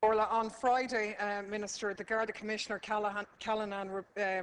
Orla, on Friday, Minister, the Garda Commissioner Callanan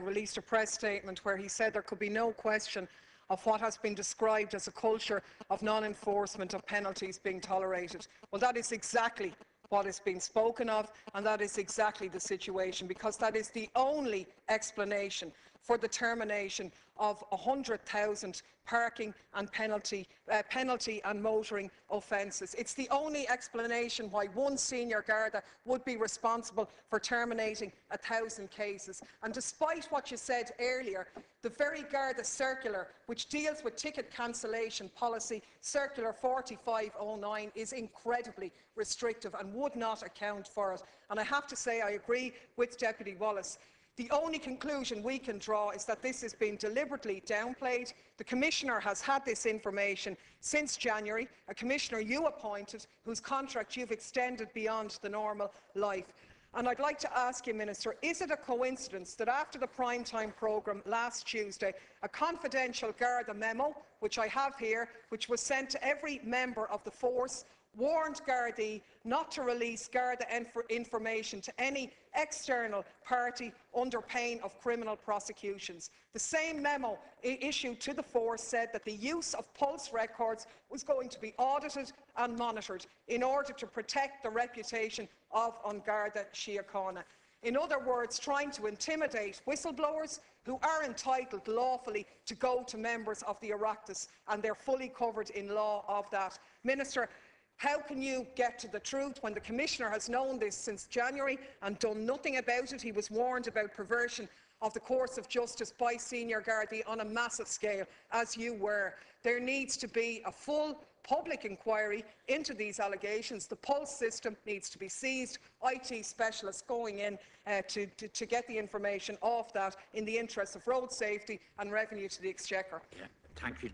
released a press statement where he said there could be no question of what has been described as a culture of non-enforcement of penalties being tolerated. Well, that is exactly what is being spoken of, and that is exactly the situation, because that is the only explanation for the termination of 100,000 parking and penalty and motoring offences. It's the only explanation why one senior Garda would be responsible for terminating 1,000 cases. And despite what you said earlier, the very Garda circular which deals with ticket cancellation policy, Circular 4509, is incredibly restrictive and would not account for it. And I have to say I agree with Deputy Wallace. The only conclusion we can draw is that this has been deliberately downplayed. The Commissioner has had this information since January, a Commissioner you appointed, whose contract you've extended beyond the normal life. And I'd like to ask you, Minister, is it a coincidence that after the primetime programme last Tuesday, a confidential Garda memo, which I have here, which was sent to every member of the force, warned Gardaí not to release Garda information to any external party under pain of criminal prosecutions? The same memo issued to the force said that the use of pulse records was going to be audited and monitored in order to protect the reputation of An Garda Síochána. In other words, trying to intimidate whistleblowers who are entitled lawfully to go to members of the Oireachtas, and they're fully covered in law of that. Minister, how can you get to the truth when the Commissioner has known this since January and done nothing about it? He was warned about perversion of the course of justice by senior Gardaí on a massive scale, as you were. There needs to be a full public inquiry into these allegations. The Pulse system needs to be seized, IT specialists going in to get the information off that in the interests of road safety and revenue to the Exchequer. Yeah. Thank you,